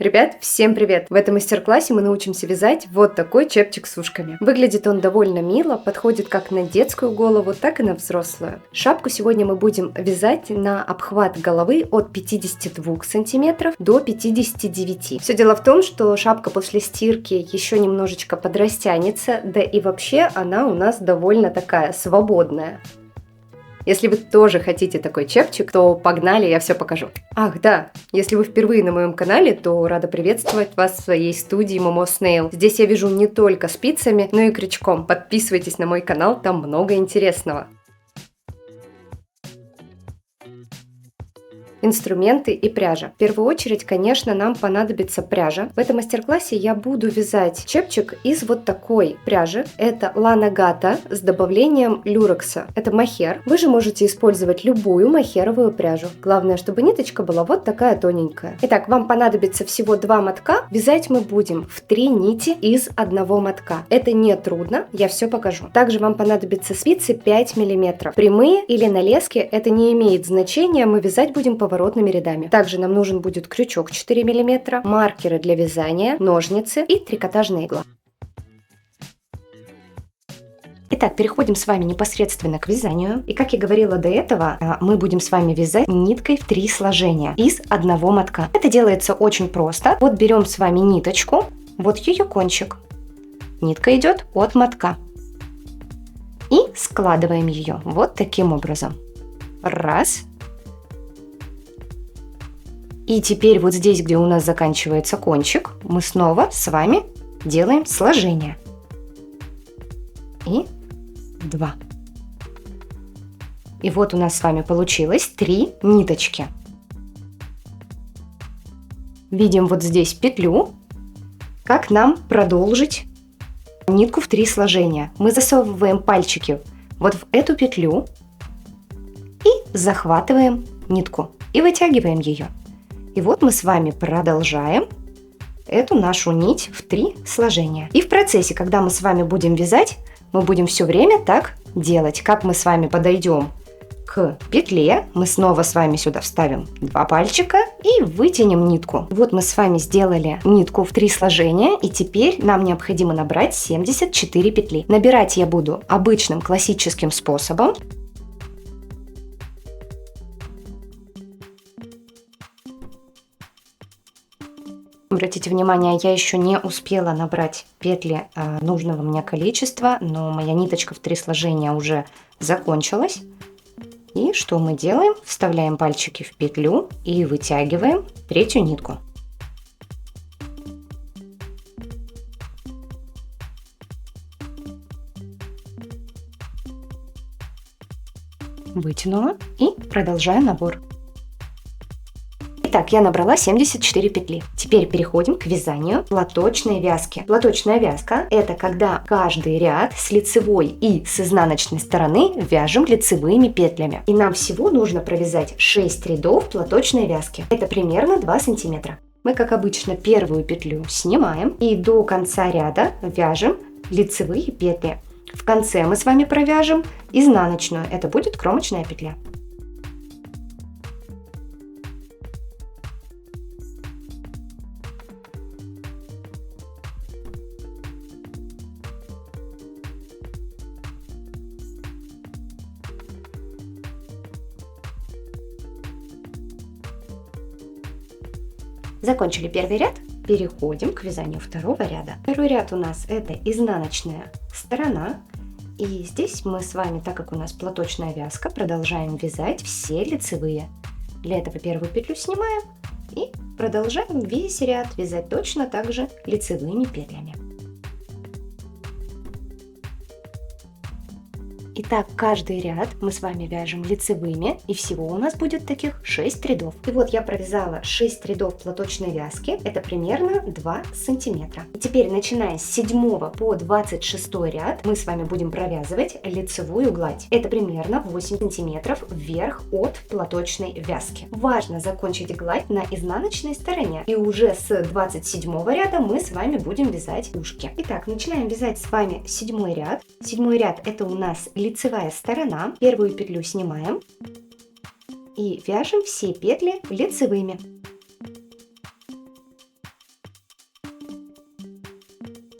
Ребят, всем привет! В этом мастер-классе мы научимся вязать вот такой чепчик с ушками. Выглядит он довольно мило, подходит как на детскую голову, так и на взрослую. Шапку сегодня мы будем вязать на обхват головы от 52 сантиметров до 59. Все дело в том, что шапка после стирки еще немножечко подрастянется, да и вообще она у нас довольно такая свободная. Если вы тоже хотите такой чепчик, то погнали, я все покажу. Ах, да, если вы впервые на моем канале, то рада приветствовать вас в своей студии Momo Snail. Здесь я вяжу не только спицами, но и крючком. Подписывайтесь на мой канал, там много интересного. Инструменты и пряжа. В первую очередь, конечно, нам понадобится пряжа. В этом мастер-классе я буду вязать чепчик из вот такой пряжи. Это Lana Gata с добавлением люрекса. Это мохер. Вы же можете использовать любую мохеровую пряжу. Главное, чтобы ниточка была вот такая тоненькая. Итак, вам понадобится всего 2 мотка. Вязать мы будем в 3 нити из одного мотка. Это не трудно, я все покажу. Также вам понадобятся спицы 5 мм. Прямые или на леске, это не имеет значения, мы вязать будем поворотными рядами. Также нам нужен будет крючок 4 мм, маркеры для вязания, ножницы и трикотажная игла. Итак, переходим с вами непосредственно к вязанию. И как я говорила до этого, мы будем с вами вязать ниткой в 3 сложения из одного мотка. Это делается очень просто. Вот берем с вами ниточку, вот ее кончик. Нитка идет от мотка. И складываем ее вот таким образом. Раз. И теперь вот здесь, где у нас заканчивается кончик, мы снова с вами делаем сложение. И 2. И вот у нас с вами получилось 3 ниточки. Видим вот здесь петлю. Как нам продолжить нитку в 3 сложения? Мы засовываем пальчики вот в эту петлю и захватываем нитку и вытягиваем ее. И вот мы с вами продолжаем эту нашу нить в 3 сложения. И в процессе, когда мы с вами будем вязать, мы будем все время так делать. Как мы с вами подойдем к петле, мы снова с вами сюда вставим 2 пальчика и вытянем нитку. Вот мы с вами сделали нитку в 3 сложения, и теперь нам необходимо набрать 74 петли. Набирать я буду обычным классическим способом. Обратите внимание, я еще не успела набрать петли нужного мне количества, но моя ниточка в 3 сложения уже закончилась. И что мы делаем? Вставляем пальчики в петлю и вытягиваем 3-ю нитку. Вытянула и продолжаю набор. Итак, я набрала 74 петли. Теперь переходим к вязанию платочной вязки. Платочная вязка – это когда каждый ряд с лицевой и с изнаночной стороны вяжем лицевыми петлями. И нам всего нужно провязать 6 рядов платочной вязки. Это примерно 2 сантиметра. Мы, как обычно, первую петлю снимаем и до конца ряда вяжем лицевые петли. В конце мы с вами провяжем изнаночную. Это будет кромочная петля. Закончили первый ряд, переходим к вязанию второго ряда. Второй ряд у нас это изнаночная сторона. И здесь мы с вами, так как у нас платочная вязка, продолжаем вязать все лицевые. Для этого первую петлю снимаем и продолжаем весь ряд вязать точно так же лицевыми петлями. Итак, каждый ряд мы с вами вяжем лицевыми, и всего у нас будет таких 6 рядов. И вот я провязала 6 рядов платочной вязки, это примерно 2 сантиметра. И теперь, начиная с 7 по 26 ряд, мы с вами будем провязывать лицевую гладь. Это примерно 8 сантиметров вверх от платочной вязки. Важно закончить гладь на изнаночной стороне, и уже с 27 ряда мы с вами будем вязать ушки. Итак, начинаем вязать с вами 7 ряд. 7 ряд это у нас лицевая сторона. Первую петлю снимаем и вяжем все петли лицевыми.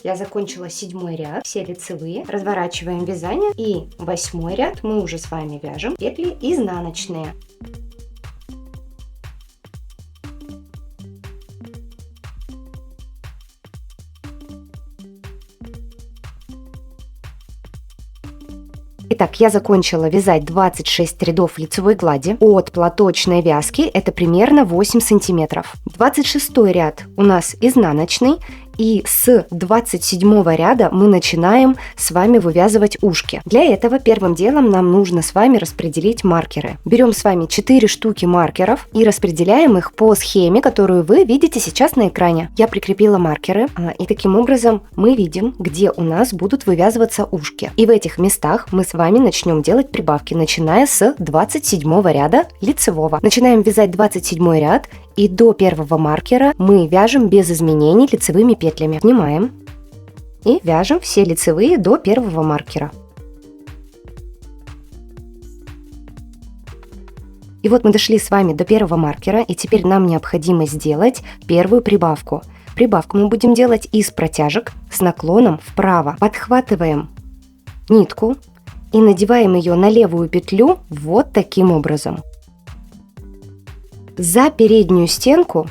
Я закончила 7 ряд, все лицевые, разворачиваем вязание, и 8 ряд мы уже с вами вяжем петли изнаночные. Итак, я закончила вязать 26 рядов лицевой глади. От платочной вязки это примерно 8 сантиметров. 26 ряд у нас изнаночный. И с 27 ряда мы начинаем с вами вывязывать ушки. Для этого первым делом нам нужно с вами распределить маркеры. Берем с вами 4 штуки маркеров и распределяем их по схеме, которую вы видите сейчас на экране. Я прикрепила маркеры, и таким образом мы видим, где у нас будут вывязываться ушки. И в этих местах мы с вами начнем делать прибавки, начиная с 27 ряда лицевого. Начинаем вязать 27 ряд. И до первого маркера мы вяжем без изменений лицевыми петлями. Снимаем и вяжем все лицевые до первого маркера. И вот мы дошли с вами до первого маркера, и теперь нам необходимо сделать первую прибавку. Прибавку мы будем делать из протяжек с наклоном вправо. Подхватываем нитку и надеваем ее на левую петлю вот таким образом. За переднюю стенку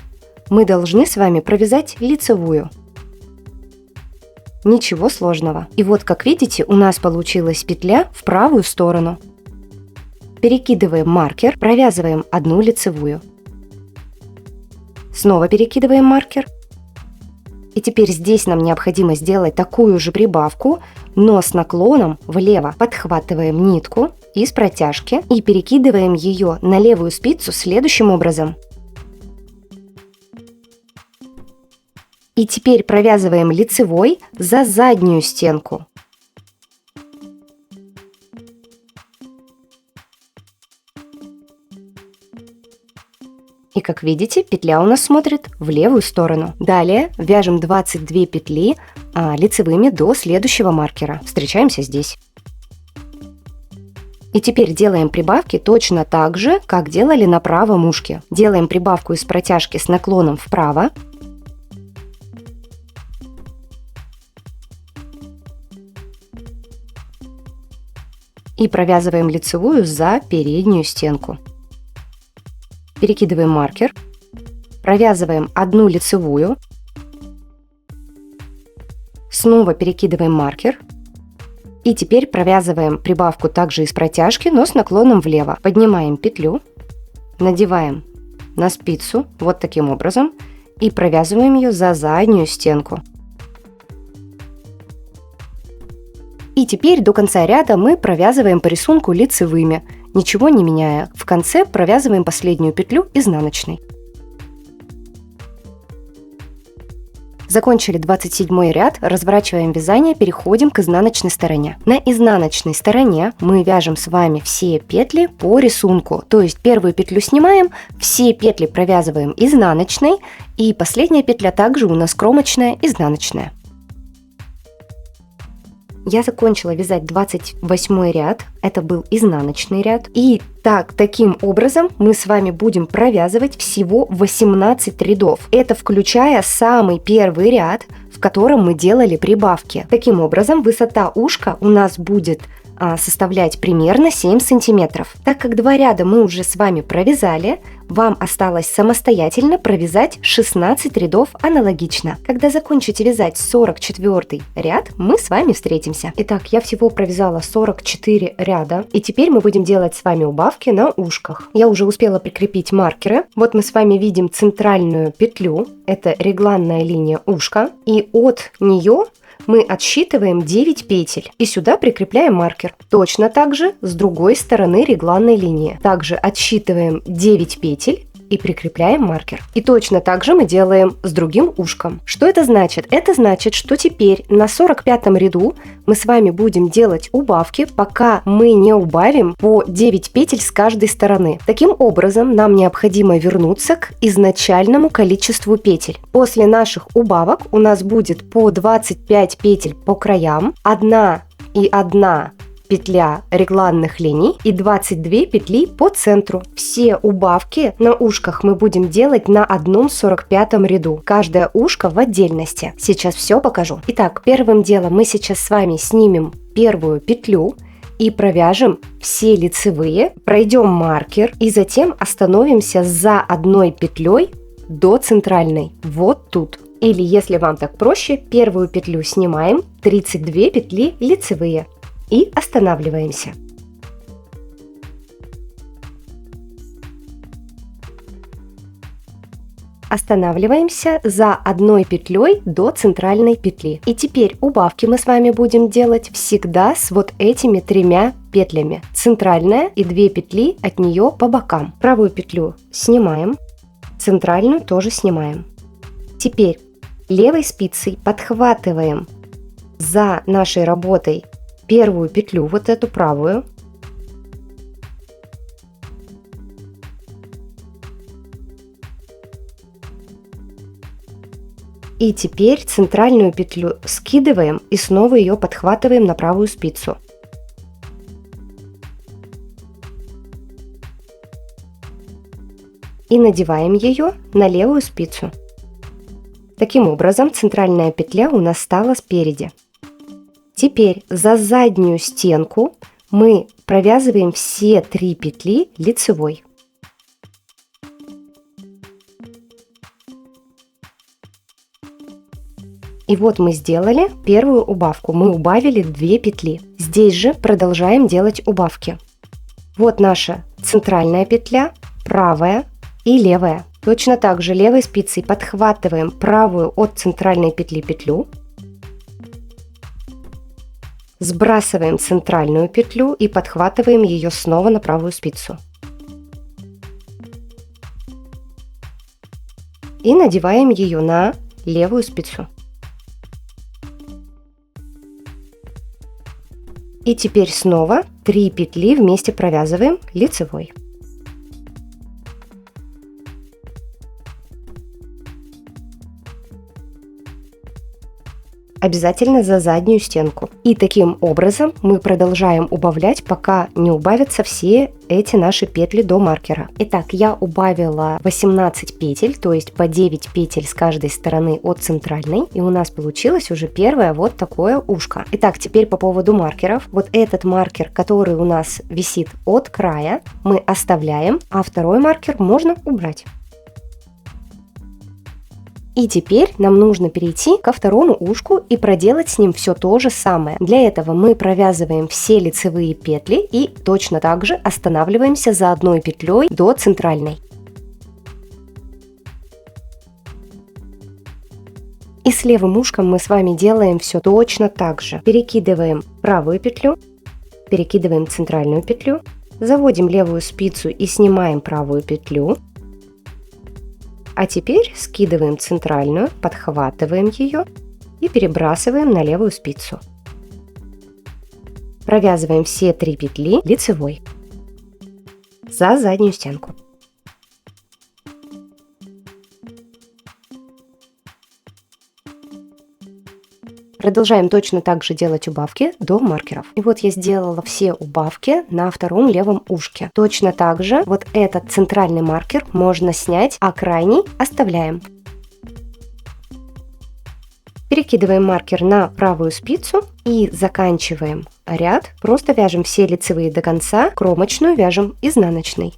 мы должны с вами провязать лицевую. Ничего сложного. И вот, как видите, у нас получилась петля в правую сторону. Перекидываем маркер, провязываем одну лицевую. Снова перекидываем маркер. И теперь здесь нам необходимо сделать такую же прибавку, но с наклоном влево. Подхватываем нитку из протяжки и перекидываем ее на левую спицу следующим образом. И теперь провязываем лицевой за заднюю стенку. И как видите, петля у нас смотрит в левую сторону. Далее вяжем 22 петли лицевыми до следующего маркера. Встречаемся здесь. И теперь делаем прибавки точно так же, как делали на правом ушке. Делаем прибавку из протяжки с наклоном вправо. И провязываем лицевую за переднюю стенку. Перекидываем маркер, провязываем одну лицевую, снова перекидываем маркер и теперь провязываем прибавку также из протяжки, но с наклоном влево. Поднимаем петлю, надеваем на спицу вот таким образом и провязываем ее за заднюю стенку. И теперь до конца ряда мы провязываем по рисунку лицевыми, ничего не меняя. В конце провязываем последнюю петлю изнаночной. Закончили 27 ряд, разворачиваем вязание, переходим к изнаночной стороне. На изнаночной стороне мы вяжем с вами все петли по рисунку. То есть первую петлю снимаем, все петли провязываем изнаночной, и последняя петля также у нас кромочная, изнаночная. Я закончила вязать 28 ряд, это был изнаночный ряд. И таким образом мы с вами будем провязывать всего 18 рядов. Это включая самый первый ряд, в котором мы делали прибавки. Таким образом, высота ушка у нас будет составлять примерно 7 сантиметров. Так как 2 ряда мы уже с вами провязали, вам осталось самостоятельно провязать 16 рядов аналогично. Когда закончите вязать 44 ряд, мы с вами встретимся. Итак, я всего провязала 44 ряда, и теперь мы будем делать с вами убавки на ушках. Я уже успела прикрепить маркеры. Вот мы с вами видим центральную петлю, это регланная линия ушка, и от нее мы отсчитываем 9 петель и сюда прикрепляем маркер. Точно так же с другой стороны регланной линии. Также отсчитываем 9 петель и прикрепляем маркер. И точно так же мы делаем с другим ушком. Что это значит? Это значит, что теперь на 45 ряду мы с вами будем делать убавки, пока мы не убавим по 9 петель с каждой стороны. Таким образом, нам необходимо вернуться к изначальному количеству петель. После наших убавок у нас будет по 25 петель по краям, 1 и 1 петля регланных линий и 22 петли по центру. Все убавки на ушках мы будем делать на одном 45-м ряду. Каждое ушко в отдельности. Сейчас все покажу. Итак, первым делом мы сейчас с вами снимем первую петлю и провяжем все лицевые, пройдем маркер и затем остановимся за одной петлей до центральной, вот тут. Или если вам так проще, первую петлю снимаем, 32 петли лицевые и останавливаемся. Останавливаемся за одной петлей до центральной петли. И теперь убавки мы с вами будем делать всегда с вот этими тремя петлями. Центральная и 2 петли от нее по бокам. Правую петлю снимаем, центральную тоже снимаем. Теперь левой спицей подхватываем за нашей работой первую петлю, вот эту правую. И теперь центральную петлю скидываем и снова ее подхватываем на правую спицу. И надеваем ее на левую спицу. Таким образом, центральная петля у нас стала спереди. Теперь за заднюю стенку мы провязываем все 3 петли лицевой. И вот мы сделали первую убавку. Мы убавили 2 петли. Здесь же продолжаем делать убавки. Вот наша центральная петля, правая и левая. Точно так же левой спицей подхватываем правую от центральной петли петлю. Сбрасываем центральную петлю и подхватываем ее снова на правую спицу. И надеваем ее на левую спицу. И теперь снова 3 петли вместе провязываем лицевой. Обязательно за заднюю стенку. И таким образом мы продолжаем убавлять, пока не убавятся все эти наши петли до маркера. Итак, я убавила 18 петель, то есть по 9 петель с каждой стороны от центральной. И у нас получилось уже первое вот такое ушко. Итак, теперь по поводу маркеров. Вот этот маркер, который у нас висит от края, мы оставляем, а второй маркер можно убрать. И теперь нам нужно перейти ко второму ушку и проделать с ним все то же самое. Для этого мы провязываем все лицевые петли и точно так же останавливаемся за одной петлей до центральной. И с левым ушком мы с вами делаем все точно так же. Перекидываем правую петлю, перекидываем центральную петлю, заводим левую спицу и снимаем правую петлю. А теперь скидываем центральную, подхватываем ее и перебрасываем на левую спицу. Провязываем все 3 петли лицевой за заднюю стенку. Продолжаем точно так же делать убавки до маркеров. И вот я сделала все убавки на втором левом ушке. Точно так же вот этот центральный маркер можно снять, а крайний оставляем. Перекидываем маркер на правую спицу и заканчиваем ряд. Просто вяжем все лицевые до конца, кромочную вяжем изнаночной.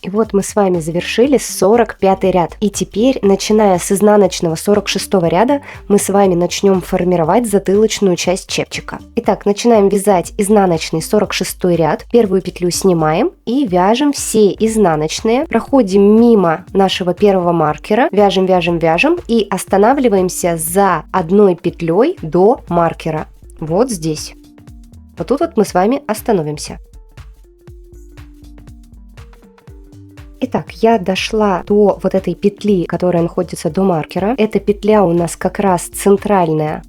И вот мы с вами завершили 45 ряд. И теперь, начиная с изнаночного 46 ряда, мы с вами начнем формировать затылочную часть чепчика. Итак, начинаем вязать изнаночный 46 ряд. Первую петлю снимаем и вяжем все изнаночные. Проходим мимо нашего первого маркера, вяжем, вяжем, вяжем и останавливаемся за одной петлей до маркера. Вот здесь. Вот тут вот мы с вами остановимся. Итак, я дошла до вот этой петли, которая находится до маркера. Эта петля у нас как раз центральная,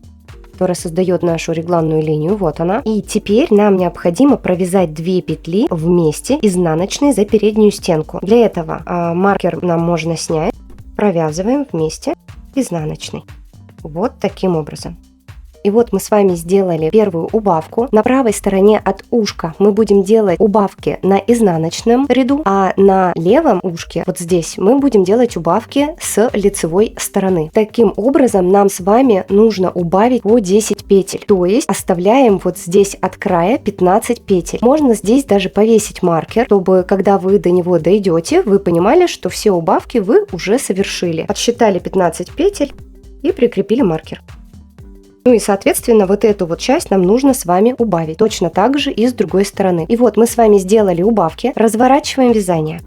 которая создает нашу регланную линию. Вот она. И теперь нам необходимо провязать 2 петли вместе изнаночной за переднюю стенку. Для этого маркер нам можно снять. Провязываем вместе изнаночной. Вот таким образом. И вот мы с вами сделали первую убавку. На правой стороне от ушка мы будем делать убавки на изнаночном ряду, а на левом ушке, вот здесь, мы будем делать убавки с лицевой стороны. Таким образом, нам с вами нужно убавить по 10 петель, то есть оставляем вот здесь от края 15 петель. Можно здесь даже повесить маркер, чтобы когда вы до него дойдете, вы понимали, что все убавки вы уже совершили. Отсчитали 15 петель и прикрепили маркер. Ну и, соответственно, вот эту вот часть нам нужно с вами убавить. Точно так же и с другой стороны. И вот мы с вами сделали убавки, разворачиваем вязание.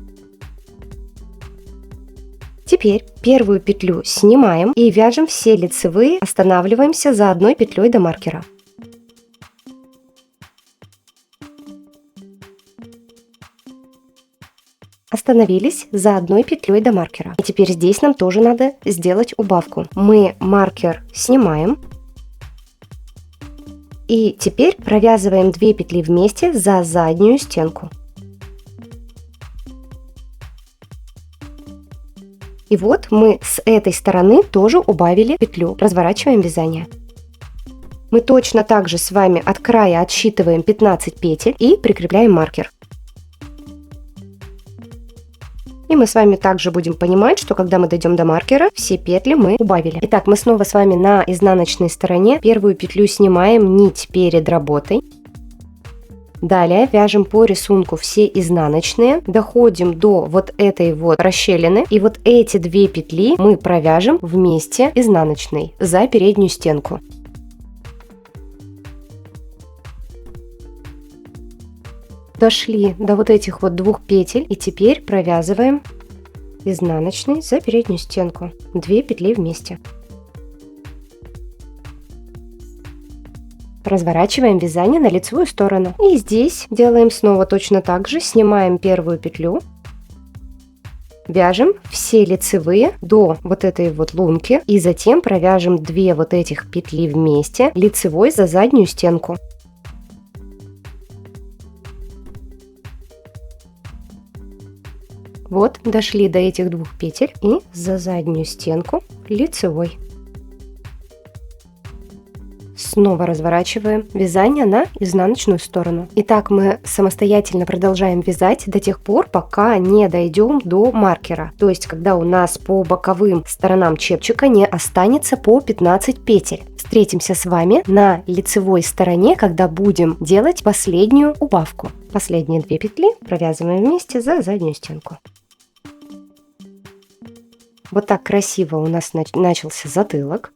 Теперь первую петлю снимаем и вяжем все лицевые, останавливаемся за одной петлей до маркера. Остановились за одной петлей до маркера. И теперь здесь нам тоже надо сделать убавку. Мы маркер снимаем. И теперь провязываем 2 петли вместе за заднюю стенку. И вот мы с этой стороны тоже убавили петлю. Разворачиваем вязание. Мы точно так же с вами от края отсчитываем 15 петель и прикрепляем маркер. И мы с вами также будем понимать, что когда мы дойдем до маркера, все петли мы убавили. Итак, мы снова с вами на изнаночной стороне. Первую петлю снимаем, нить перед работой. Далее вяжем по рисунку все изнаночные. Доходим до вот этой вот расщелины. И вот эти 2 петли мы провяжем вместе изнаночной за переднюю стенку. Дошли до вот этих вот 2 петель и теперь провязываем изнаночной за переднюю стенку 2 петли вместе. Разворачиваем вязание на лицевую сторону и здесь делаем снова точно так же. Снимаем первую петлю, вяжем все лицевые до вот этой вот лунки и затем провяжем 2 вот этих петли вместе лицевой за заднюю стенку. Вот, дошли до этих 2 петель и за заднюю стенку лицевой. Снова разворачиваем вязание на изнаночную сторону. Итак, мы самостоятельно продолжаем вязать до тех пор, пока не дойдем до маркера. То есть, когда у нас по боковым сторонам чепчика не останется по 15 петель. Встретимся с вами на лицевой стороне, когда будем делать последнюю убавку. Последние 2 петли провязываем вместе за заднюю стенку. Вот так красиво у нас начался затылок.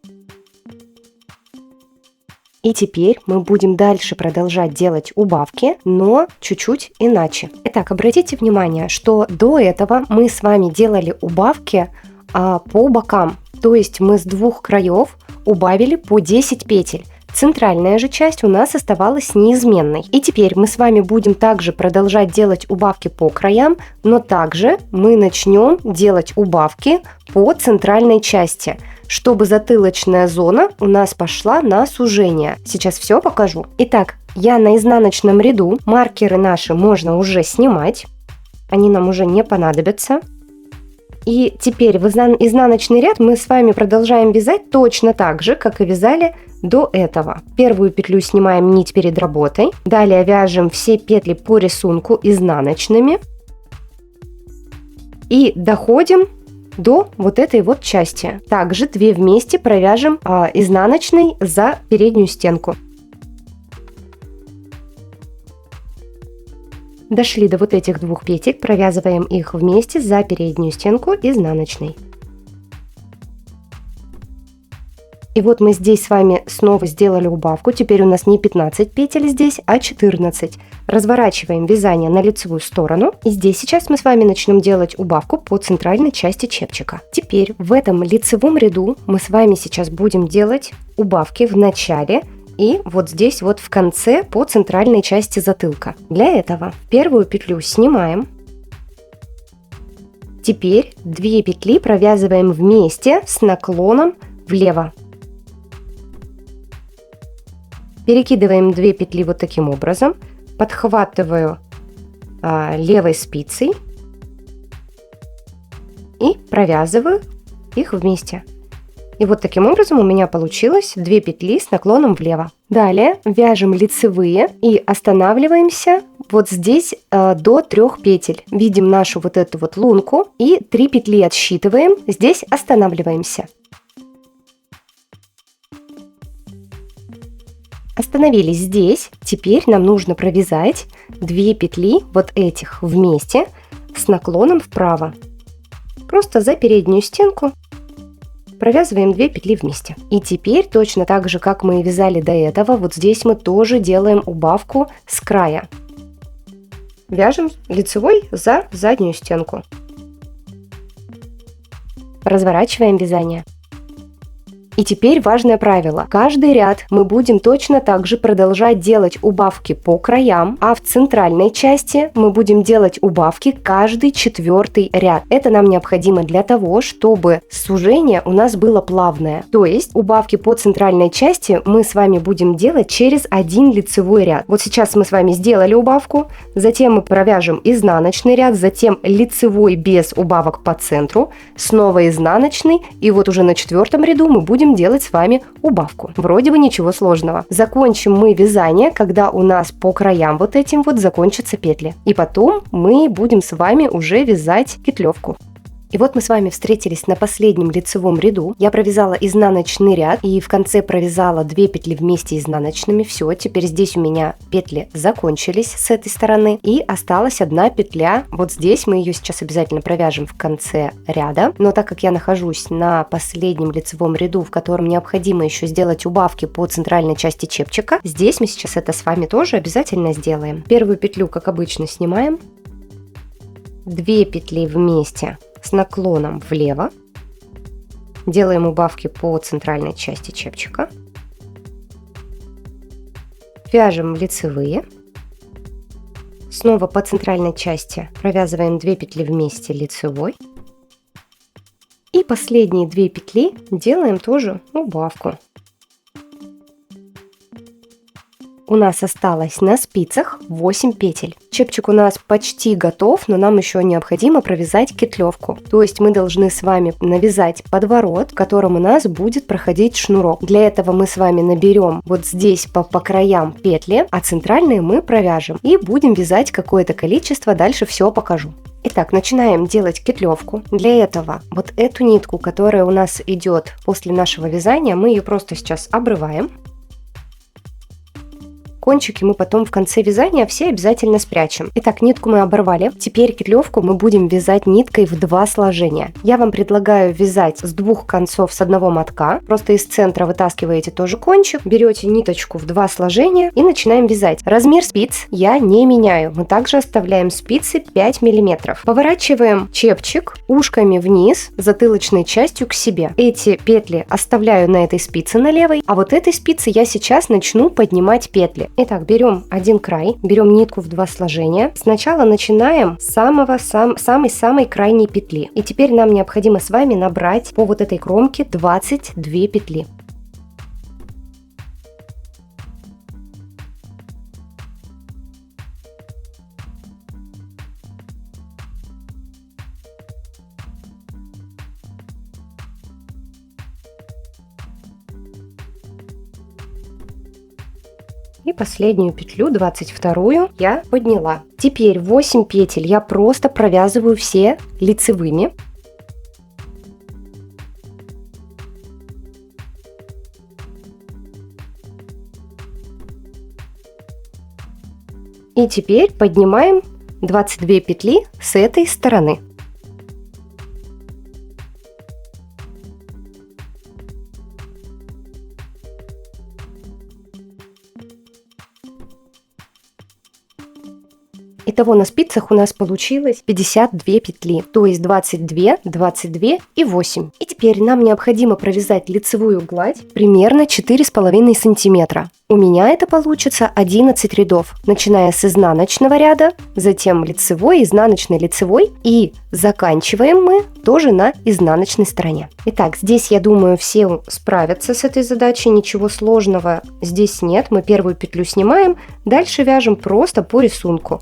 И теперь мы будем дальше продолжать делать убавки, но чуть-чуть иначе. Итак, обратите внимание, что до этого мы с вами делали убавки по бокам. То есть мы с 2 краев убавили по 10 петель. Центральная же часть у нас оставалась неизменной. И теперь мы с вами будем также продолжать делать убавки по краям, но также мы начнем делать убавки по центральной части, чтобы затылочная зона у нас пошла на сужение. Сейчас все покажу. Итак, я на изнаночном ряду. Маркеры наши можно уже снимать. Они нам уже не понадобятся. И теперь в изнаночный ряд мы с вами продолжаем вязать точно так же, как и вязали до этого. Первую петлю снимаем нить перед работой. Далее вяжем все петли по рисунку изнаночными. И доходим до вот этой вот части. Также 2 вместе провяжем изнаночной за переднюю стенку. Дошли до вот этих 2 петель, провязываем их вместе за переднюю стенку изнаночной. И вот мы здесь с вами снова сделали убавку. Теперь у нас не 15 петель здесь, а 14. Разворачиваем вязание на лицевую сторону. И здесь сейчас мы с вами начнем делать убавку по центральной части чепчика. Теперь в этом лицевом ряду мы с вами сейчас будем делать убавки в начале и вот здесь вот в конце по центральной части затылка. Для этого первую петлю снимаем. Теперь 2 петли провязываем вместе с наклоном влево. Перекидываем 2 петли вот таким образом, подхватываю левой спицей и провязываю их вместе. И вот таким образом у меня получилось 2 петли с наклоном влево. Далее вяжем лицевые и останавливаемся вот здесь до 3 петель. Видим нашу вот эту вот лунку и 3 петли отсчитываем. Здесь останавливаемся. Остановились здесь. Теперь нам нужно провязать 2 петли вот этих вместе с наклоном вправо. Просто за переднюю стенку провязываем 2 петли вместе. И теперь точно так же, как мы и вязали до этого, вот здесь мы тоже делаем убавку с края. Вяжем лицевой за заднюю стенку. Разворачиваем вязание. И теперь важное правило. Каждый ряд мы будем точно так же продолжать делать убавки по краям, а в центральной части мы будем делать убавки каждый 4-й ряд. Это нам необходимо для того, чтобы сужение у нас было плавное. То есть убавки по центральной части мы с вами будем делать через один лицевой ряд. Вот сейчас мы с вами сделали убавку, затем мы провяжем изнаночный ряд, затем лицевой без убавок по центру, снова изнаночный, и вот уже на 4-м ряду мы будем делать с вами убавку. Вроде бы ничего сложного. Закончим мы вязание, когда у нас по краям вот этим вот закончатся петли. И потом мы будем с вами уже вязать петлевку. И вот мы с вами встретились на последнем лицевом ряду. Я провязала изнаночный ряд и в конце провязала 2 петли вместе изнаночными. Все, теперь здесь у меня петли закончились с этой стороны и осталась 1 петля. Вот здесь мы ее сейчас обязательно провяжем в конце ряда. Но так как я нахожусь на последнем лицевом ряду, в котором необходимо еще сделать убавки по центральной части чепчика, здесь мы сейчас это с вами тоже обязательно сделаем. Первую петлю, как обычно, снимаем. 2 петли вместе с наклоном влево. Делаем убавки по центральной части чепчика. Вяжем лицевые. Снова по центральной части провязываем 2 петли вместе лицевой. И последние 2 петли делаем тоже убавку. У нас осталось на спицах 8 петель. Чепчик у нас почти готов, но нам еще необходимо провязать петлевку. То есть мы должны с вами навязать подворот, в котором у нас будет проходить шнурок. Для этого мы с вами наберем вот здесь по краям петли, а центральные мы провяжем. И будем вязать какое-то количество, дальше все покажу. Итак, начинаем делать петлевку. Для этого вот эту нитку, которая у нас идет после нашего вязания, мы ее просто сейчас обрываем. Кончики мы потом в конце вязания все обязательно спрячем. Итак, нитку мы оборвали. Теперь петлевку мы будем вязать ниткой в 2 сложения. Я вам предлагаю вязать с 2 концов с одного мотка. Просто из центра вытаскиваете тоже кончик, берете ниточку в 2 сложения и начинаем вязать. Размер спиц я не меняю. Мы также оставляем спицы 5 мм. Поворачиваем чепчик ушками вниз, затылочной частью к себе. Эти петли оставляю на этой спице на левой, а вот этой спице я сейчас начну поднимать петли. Итак, берем один край, берем нитку в 2 сложения. Сначала начинаем с самой крайней петли. И теперь нам необходимо с вами набрать по вот этой кромке 22 петли. И последнюю петлю, 22-ю, я подняла. Теперь 8 петель я просто провязываю все лицевыми. И теперь поднимаем 22 петли с этой стороны. Итого на спицах у нас получилось 52 петли, то есть 22, 22 и 8. И теперь нам необходимо провязать лицевую гладь примерно 4,5 сантиметра. У меня это получится 11 рядов, начиная с изнаночного ряда, затем лицевой, изнаночный, лицевой, и заканчиваем мы тоже на изнаночной стороне. Итак, здесь, я думаю, все справятся с этой задачей, ничего сложного здесь нет. Мы первую петлю снимаем, дальше вяжем просто по рисунку.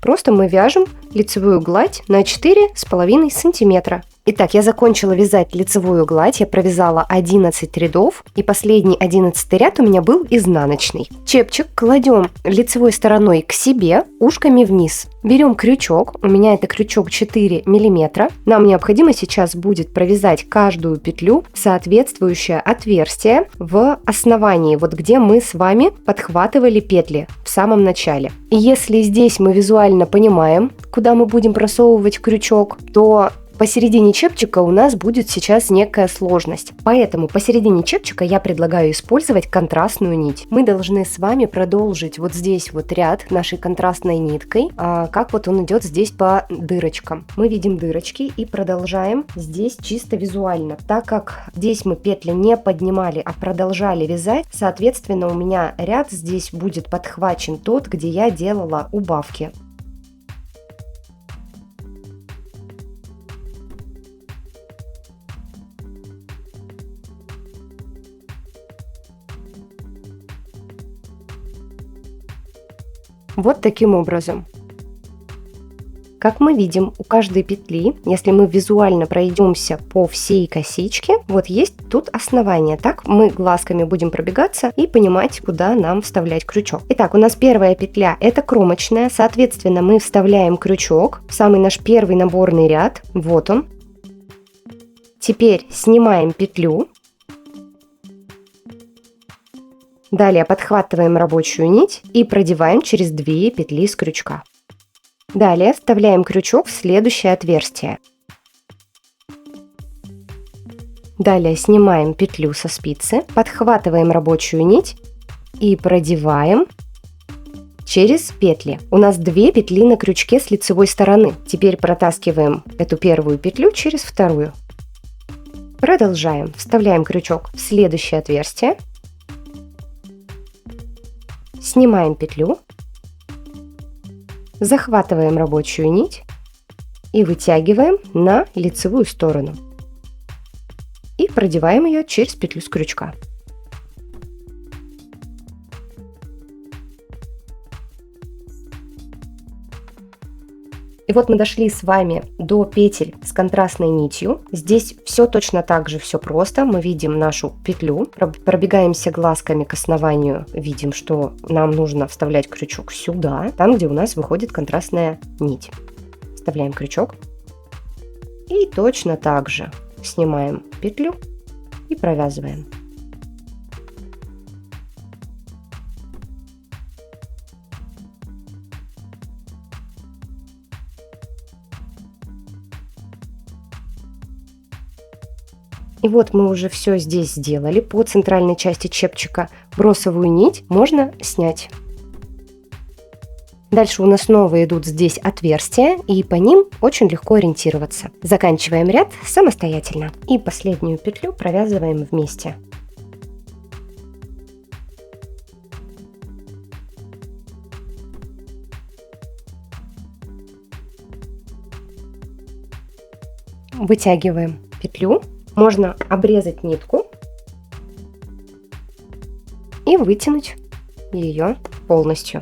Просто мы вяжем лицевую гладь на 4,5 сантиметра. Итак, я закончила вязать лицевую гладь, я провязала 11 рядов, и последний 11 ряд у меня был изнаночный. Чепчик кладем лицевой стороной к себе, ушками вниз. Берем крючок, у меня это крючок 4 мм. Нам необходимо сейчас будет провязать каждую петлю в соответствующее отверстие в основании, вот где мы с вами подхватывали петли в самом начале. И если здесь мы визуально понимаем, куда мы будем просовывать крючок, то посередине чепчика у нас будет сейчас некая сложность. Поэтому посередине чепчика я предлагаю использовать контрастную нить. Мы должны с вами продолжить вот здесь вот ряд нашей контрастной ниткой, как вот он идет здесь по дырочкам. Мы видим дырочки и продолжаем здесь чисто визуально. Так как здесь мы петли не поднимали, а продолжали вязать, соответственно, у меня ряд здесь будет подхвачен тот, где я делала убавки. Вот таким образом. Как мы видим, у каждой петли, если мы визуально пройдемся по всей косичке, вот есть тут основание. Так мы глазками будем пробегаться и понимать, куда нам вставлять крючок. Итак, у нас первая петля это кромочная, соответственно, мы вставляем крючок в самый наш первый наборный ряд. Вот он. Теперь снимаем петлю. Далее подхватываем рабочую нить и продеваем через 2 петли с крючка. Далее вставляем крючок в следующее отверстие. Далее снимаем петлю со спицы, подхватываем рабочую нить и продеваем через петли. У нас 2 петли на крючке с лицевой стороны. Теперь протаскиваем эту первую петлю через вторую. Продолжаем. Вставляем крючок в следующее отверстие. Снимаем петлю, захватываем рабочую нить и вытягиваем на лицевую сторону. И продеваем ее через петлю с крючка. И вот мы дошли с вами до петель с контрастной нитью. Здесь все точно так же, все просто. Мы видим нашу петлю, пробегаемся глазками к основанию, видим, что нам нужно вставлять крючок сюда, там, где у нас выходит контрастная нить. Вставляем крючок и точно так же снимаем петлю и провязываем. И вот мы уже все здесь сделали. По центральной части чепчика бросовую нить можно снять. Дальше у нас снова идут здесь отверстия, и по ним очень легко ориентироваться. Заканчиваем ряд самостоятельно. И последнюю петлю провязываем вместе. Вытягиваем петлю. Можно обрезать нитку и вытянуть ее полностью.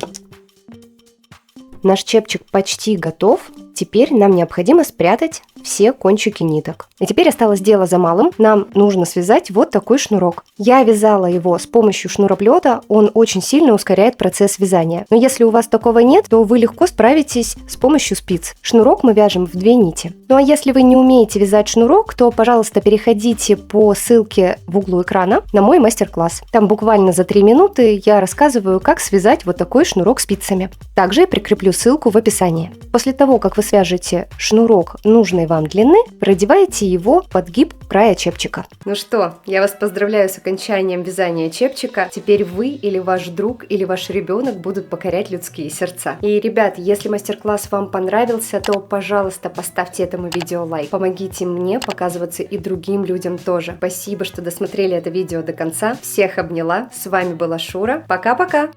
Наш чепчик почти готов. Теперь нам необходимо спрятать все кончики ниток. И теперь осталось дело за малым. Нам нужно связать вот такой шнурок. Я вязала его с помощью шнуроплета. Он очень сильно ускоряет процесс вязания. Но если у вас такого нет, то вы легко справитесь с помощью спиц. Шнурок мы вяжем в 2 нити. Ну а если вы не умеете вязать шнурок, то, пожалуйста, переходите по ссылке в углу экрана на мой мастер-класс. Там буквально за 3 минуты я рассказываю, как связать вот такой шнурок спицами. Также я прикреплю ссылку в описании. После того, как вы свяжете шнурок нужной вам длины, продевайте его под гиб края чепчика. Ну что, я вас поздравляю с окончанием вязания чепчика. Теперь вы или ваш друг или ваш ребенок будут покорять людские сердца. И, ребят, если мастер-класс вам понравился, то, пожалуйста, поставьте этому видео лайк. Помогите мне показываться и другим людям тоже. Спасибо, что досмотрели это видео до конца. Всех обняла. С вами была Шура. Пока-пока!